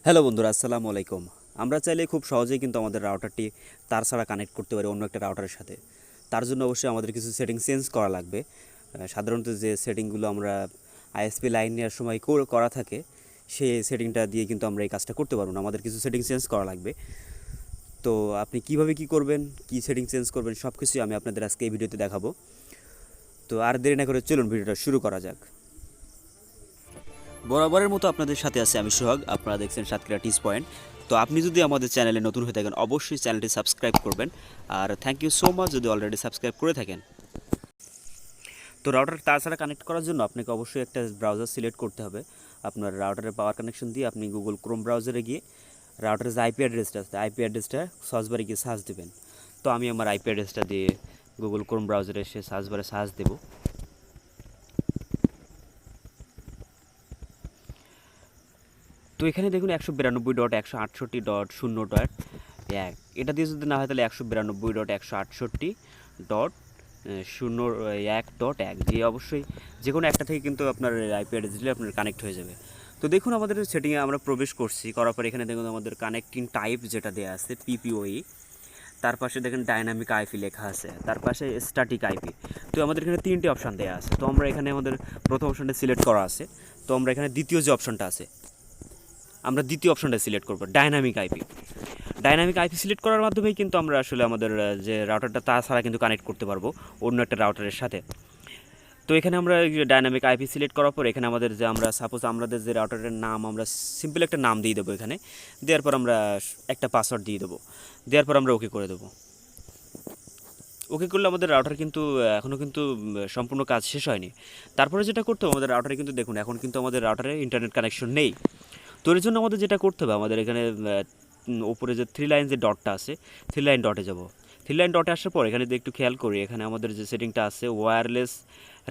Hello বন্ধুরা, আসসালামু আলাইকুম। আমরা চাইলে খুব সহজেই কিন্তু আমাদের রাউটারটি তার ছাড়া কানেক্ট করতে পারি অন্য একটা রাউটারের সাথে। তার জন্য অবশ্যই আমাদের কিছু সেটিং চেঞ্জ করা লাগবে। সাধারণত যে সেটিংগুলো আমরা আইএসপি লাইন নেওয়ার সময় করা থাকে, সেই সেটিংটা দিয়ে কিন্তু আমরা এই কাজটা করতে পারবো না। আমাদের কিছু সেটিং চেঞ্জ করা লাগবে। তো আপনি কিভাবে কি করবেন, কি সেটিং চেঞ্জ করবেন, সব কিছুই আমি আপনাদের আজকে এই ভিডিওতে দেখাবো। তো আর দেরি না করে চলুন ভিডিওটা শুরু করা যাক। বরাবরের মতো আপনাদের সাথে আছে আমি সোহাগ। আপনারা দেখছেন সাতক্ষীরা টিস পয়েন্ট। তো আপনি যদি আমাদের চ্যানেলে নতুন হয়ে থাকেন, অবশ্যই চ্যানেলটি সাবস্ক্রাইব করবেন। আর থ্যাংক ইউ সো মাচ যদি অলরেডি সাবস্ক্রাইব করে থাকেন। তো রাউটার তাছাড়া কানেক্ট করার জন্য আপনাকে অবশ্যই একটা ব্রাউজার সিলেক্ট করতে হবে। আপনার রাউটারের পাওয়ার কানেকশন দিয়ে আপনি গুগল ক্রোম ব্রাউজারে গিয়ে রাউটারের যে আইপি অ্যাড্রেসটা আছে, আইপি অ্যাড্রেসটা সার্চ বারে গিয়ে সার্চ দেবেন। তো আমি আমার আইপি অ্যাড্রেসটা দিয়ে গুগল ক্রোম ব্রাউজারে এসে সার্চ বারে সার্চ দেবো। তো এখানে দেখুন 192.168.0.1 এটা দিয়ে যদি না হয় তাহলে 192.168.0.1.1 দিয়ে অবশ্যই যে কোনো একটা থেকে কিন্তু আপনার আইপি অ্যাড্রেস দিলে আপনার কানেক্ট হয়ে যাবে। তো দেখুন আমাদের সেটিংয়ে আমরা প্রবেশ করছি, করার পর এখানে দেখুন আমাদের কানেক্টিং টাইপ যেটা দেওয়া আছে পিপিওই, তার পাশে দেখেন ডাইনামিক আইপি লেখা আছে, তার পাশে স্ট্যাটিক আইপি। তো আমাদের এখানে তিনটে অপশান দেওয়া আছে। তো আমরা এখানে আমাদের প্রথম অপশানটা সিলেক্ট করা আছে। তো আমরা এখানে দ্বিতীয় যে অপশানটা আছে, আমরা দ্বিতীয় অপশনটা সিলেক্ট করব dynamic IP. Dynamic IP select করার মাধ্যমেই কিন্তু আমরা আসলে আমাদের যে রাউটারটা তাছাড়া কিন্তু কানেক্ট করতে পারবো অন্য একটা রাউটারের সাথে। তো এখানে আমরা ডাইনামিক আইপি সিলেক্ট করার পর এখানে আমাদের যে আমরা সাপোজ আমাদের যে রাউটারের নাম আমরা সিম্পল একটা নাম দিয়ে দেবো। এখানে দেওয়ার পর আমরা একটা পাসওয়ার্ড দিয়ে দেবো। দেওয়ার পর আমরা ওকে করে দেবো। ওকে করলে আমাদের রাউটার কিন্তু এখনও কিন্তু সম্পূর্ণ কাজ শেষ হয়নি। তারপরে যেটা করতে হবে, আমাদের রাউটারে কিন্তু দেখুন এখন কিন্তু আমাদের রাউটারে ইন্টারনেট কানেকশন নেই। তো এর জন্য আমাদের যেটা করতে হবে, আমাদের এখানে উপরে যে থ্রি লাইন যে ডটটা আছে, থ্রি লাইন ডটে যাব। থ্রি লাইন ডটে আসার পর এখানে যদি একটু খেয়াল করি, এখানে আমাদের যে সেটিংটা আছে ওয়্যারলেস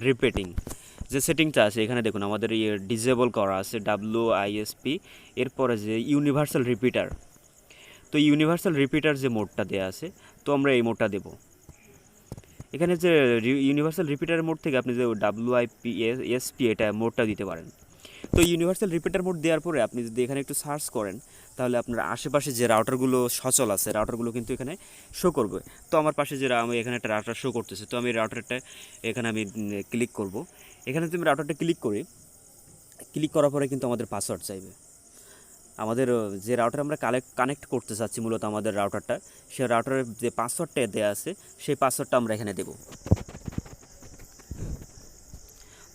রিপিটিং, যে সেটিংটা আছে এখানে দেখুন আমাদের ডিসেবল করা আছে WISP। এরপরে যে ইউনিভার্সাল রিপিটার, তো ইউনিভার্সাল রিপিটার যে মোডটা দেওয়া আছে, তো আমরা এই মোডটা দেবো। এখানে যে ইউনিভার্সাল রিপিটারের মোড থেকে আপনি যে WISP এটা মোডটা দিতে পারেন। তো ইউনিভার্সাল রিপিটার মোড দেওয়ার পরে আপনি যদি এখানে একটু সার্চ করেন, তাহলে আপনার আশেপাশে যে রাউটারগুলো সচল আছে রাউটারগুলো কিন্তু এখানে শো করবে। তো আমার পাশে যে আমি এখানে একটা রাউটার শো করতেছে, তো আমি রাউটারটা এখানে আমি ক্লিক করব। এখানে যদি আমি রাউটারটা ক্লিক করার পরে কিন্তু আমাদের পাসওয়ার্ড চাইবে। আমাদের যে রাউটার আমরা কানেক্ট করতে চাচ্ছি মূলত আমাদের রাউটারটা, সেই রাউটারের যে পাসওয়ার্ডটা দেওয়া আছে সেই পাসওয়ার্ডটা আমরা এখানে দেবো।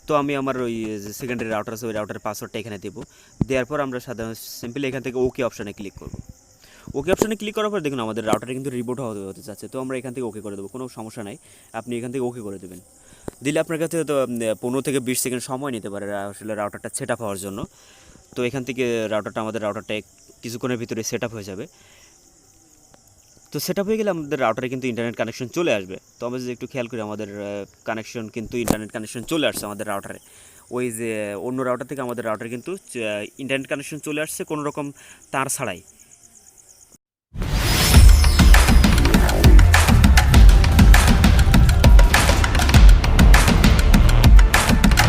তো আমি আমার ওই যে সেকেন্ডারি রাউটার আছে ওই রাউটারের পাসওয়ার্ডটা এখানে দেবো। দেওয়ার পর আমরা সাধারণত সিম্পলি এখান থেকে ওকে অপশানে ক্লিক করব। ওকে অপশানে ক্লিক করার পর দেখুন আমাদের রাউটারে কিন্তু রিবোট হতে যাচ্ছে। তো আমরা এখান থেকে ওকে করে দেবো, কোনো সমস্যা নাই। আপনি এখান থেকে ওকে করে দেবেন। দিলে আপনার কাছে তো 15 থেকে 20 সেকেন্ড সময় নিতে পারে আসলে রাউটারটা সেট আপ হওয়ার জন্য। তো এখান থেকে আমাদের রাউটারটা কিছুক্ষণের ভিতরে সেট আপ হয়ে যাবে। তো সেট আপ হয়ে গেলে আমাদের রাউটারে কিন্তু ইন্টারনেট কানেকশন চলে আসবে। তো আমরা যদি একটু খেয়াল করি, আমাদের কানেকশন কিন্তু ইন্টারনেট কানেকশন চলে আসছে আমাদের রাউটারে। ওই যে অন্য রাউটার থেকে আমাদের রাউটারে কিন্তু ইন্টারনেট কানেকশন চলে আসছে কোনো রকম তার ছাড়াই।